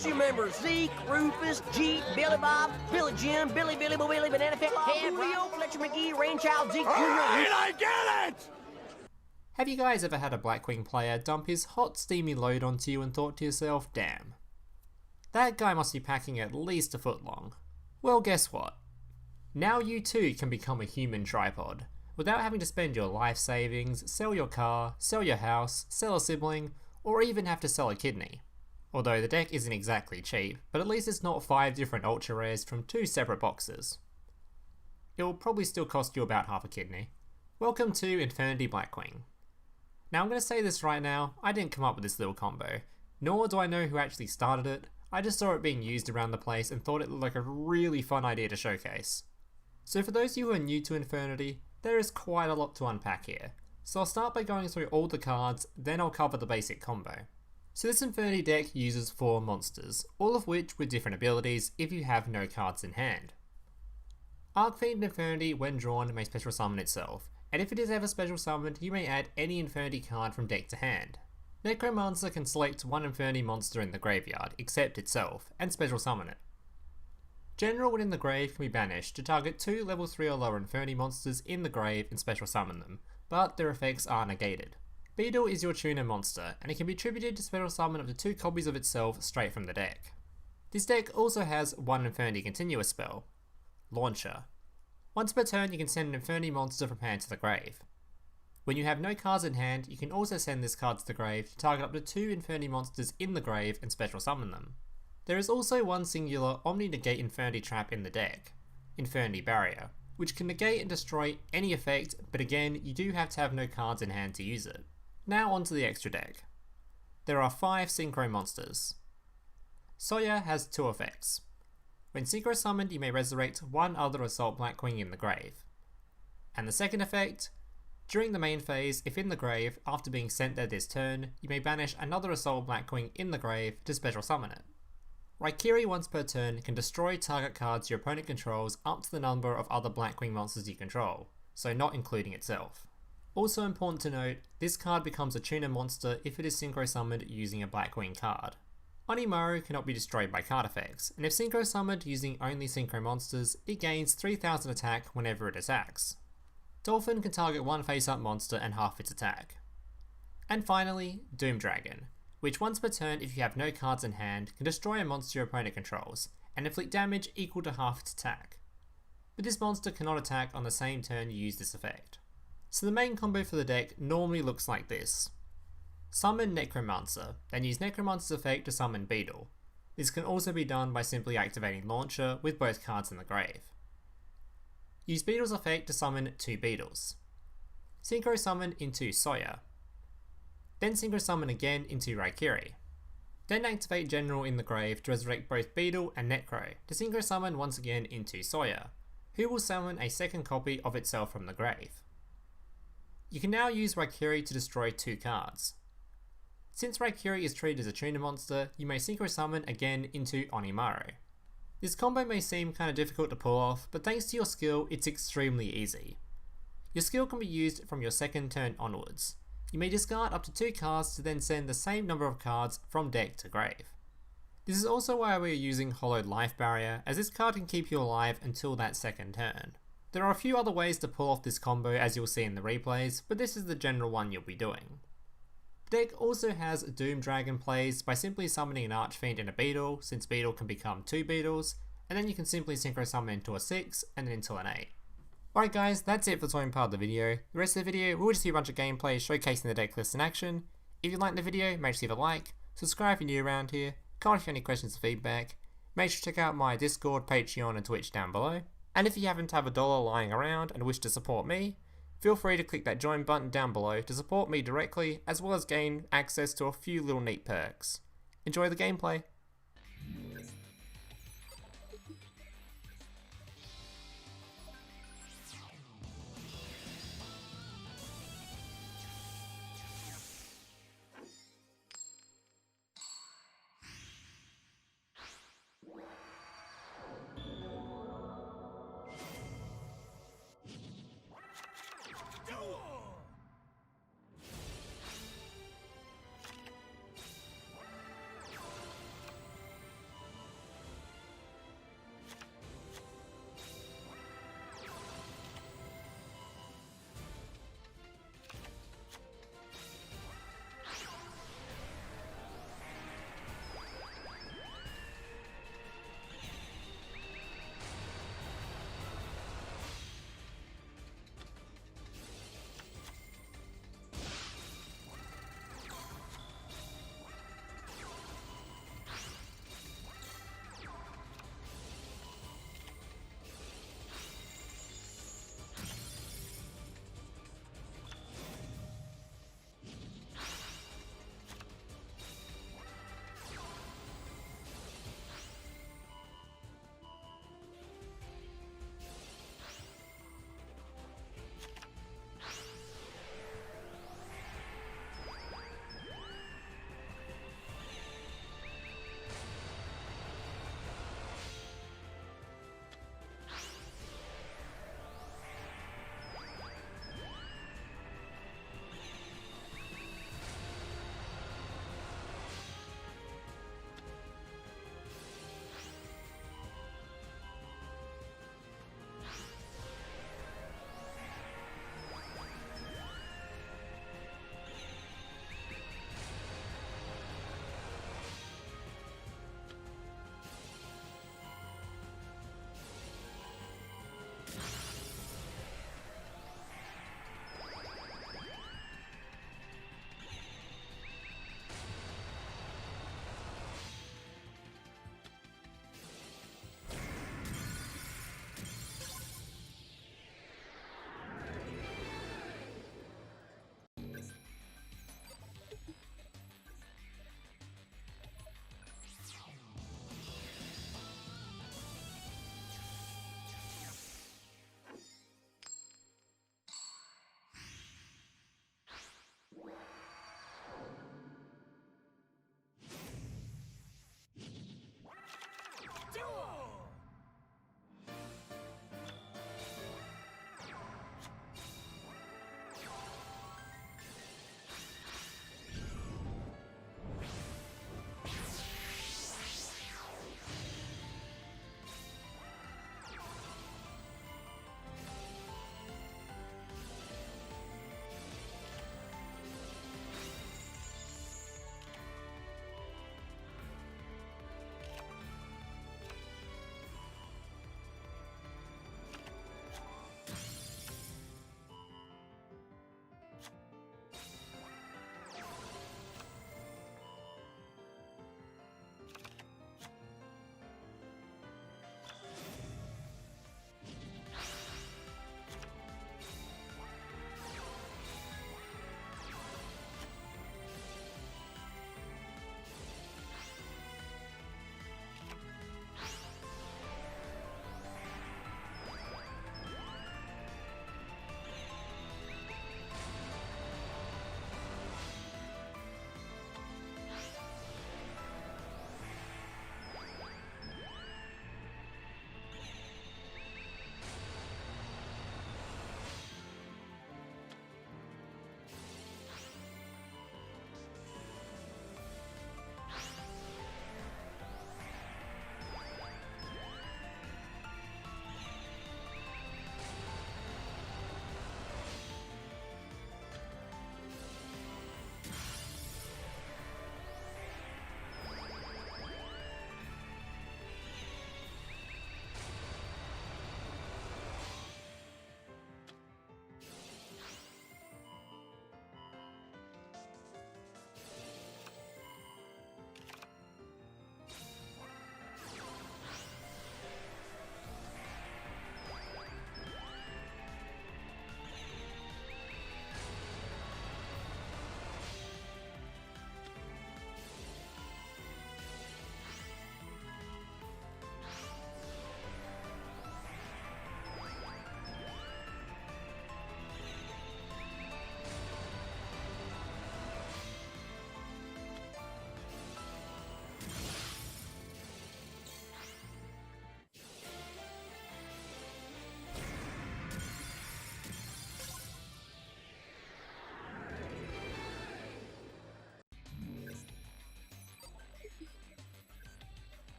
introduce your members. Zeke, Rufus, Jeep, Billy Bob, Billy Jim, Billy, Banana Fat, Julio, Fletcher McGee, Rainchild, Zeke Jr. Alright, I get it! Have you guys ever had a Blackwing player dump his hot steamy load onto you and thought to yourself, damn, that guy must be packing at least a foot long? Well, guess what? Now you too can become a human tripod, without having to spend your life savings, sell your car, sell your house, sell a sibling, or even have to sell a kidney. Although the deck isn't exactly cheap, but at least it's not 5 different ultra rares from 2 separate boxes. It'll probably still cost you about half a kidney. Welcome to Infernity Blackwing. Now I'm going to say this right now, I didn't come up with this little combo, nor do I know who actually started it. I just saw it being used around the place and thought it looked like a really fun idea to showcase. So for those of you who are new to Infernity, there is quite a lot to unpack here. So I'll start by going through all the cards, then I'll cover the basic combo. So this Infernity deck uses 4 monsters, all of which with different abilities if you have no cards in hand. Archfiend Infernity, when drawn, may special summon itself, and if it is ever special summoned, you may add any Infernity card from deck to hand. Necromancer can select one Infernity monster in the graveyard, except itself, and special summon it. General when in the grave can be banished to target 2 level 3 or lower Infernity monsters in the grave and special summon them, but their effects are negated. Bettle is your tuner monster, and it can be attributed to special summon up to 2 copies of itself straight from the deck. This deck also has one Infernity continuous spell, Launcher. Once per turn you can send an Infernity monster from hand to the grave. When you have no cards in hand, you can also send this card to the grave to target up to 2 Infernity monsters in the grave and special summon them. There is also one singular Omni-Negate Infernity trap in the deck, Infernity Barrier, which can negate and destroy any effect, but again, you do have to have no cards in hand to use it. Now onto the extra deck. There are 5 synchro monsters. Sohaya has 2 effects. When synchro summoned, you may resurrect one other Assault Blackwing in the grave. And the second effect, during the main phase, if in the grave, after being sent there this turn, you may banish another Assault Blackwing in the grave to special summon it. Raikiri once per turn can destroy target cards your opponent controls up to the number of other Blackwing monsters you control, so not including itself. Also important to note, this card becomes a tuner monster if it is synchro summoned using a Blackwing card. Onimaru cannot be destroyed by card effects, and if synchro summoned using only synchro monsters, it gains 3000 attack whenever it attacks. Dolphin can target one face-up monster and half its attack. And finally, Doom Dragon, which once per turn if you have no cards in hand can destroy a monster your opponent controls, and inflict damage equal to half its attack. But this monster cannot attack on the same turn you use this effect. So the main combo for the deck normally looks like this. Summon Necromancer, then use Necromancer's effect to summon Bettle. This can also be done by simply activating Launcher with both cards in the grave. Use Bettle's effect to summon 2 Bettles. Synchro summon into Sohaya. Then synchro summon again into Raikiri. Then activate General in the grave to resurrect both Bettle and Necro to synchro summon once again into Sohaya, who will summon a second copy of itself from the grave. You can now use Raikiri to destroy 2 cards. Since Raikiri is treated as a tuner monster, you may synchro summon again into Onimaru. This combo may seem kinda difficult to pull off, but thanks to your skill, it's extremely easy. Your skill can be used from your second turn onwards. You may discard up to 2 cards to then send the same number of cards from deck to grave. This is also why we are using Hallowed Life Barrier, as this card can keep you alive until that second turn. There are a few other ways to pull off this combo as you'll see in the replays, but this is the general one you'll be doing. The deck also has Doom Dragon plays by simply summoning an Archfiend and a Bettle, since Bettle can become 2 Bettles, and then you can simply synchro summon into a 6 and then into an 8. Alright guys, that's it for the talking part of the video. The rest of the video, we'll just see a bunch of gameplay showcasing the deck list in action. If you liked the video, make sure to leave a like, subscribe if you're new around here, comment if you have any questions or feedback, make sure to check out my Discord, Patreon and Twitch down below. And if you happen to have a dollar lying around and wish to support me, feel free to click that join button down below to support me directly, as well as gain access to a few little neat perks. Enjoy the gameplay!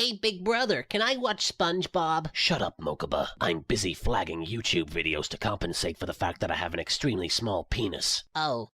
Hey, big brother, can I watch SpongeBob? Shut up, Mokuba. I'm busy flagging YouTube videos to compensate for the fact that I have an extremely small penis. Oh.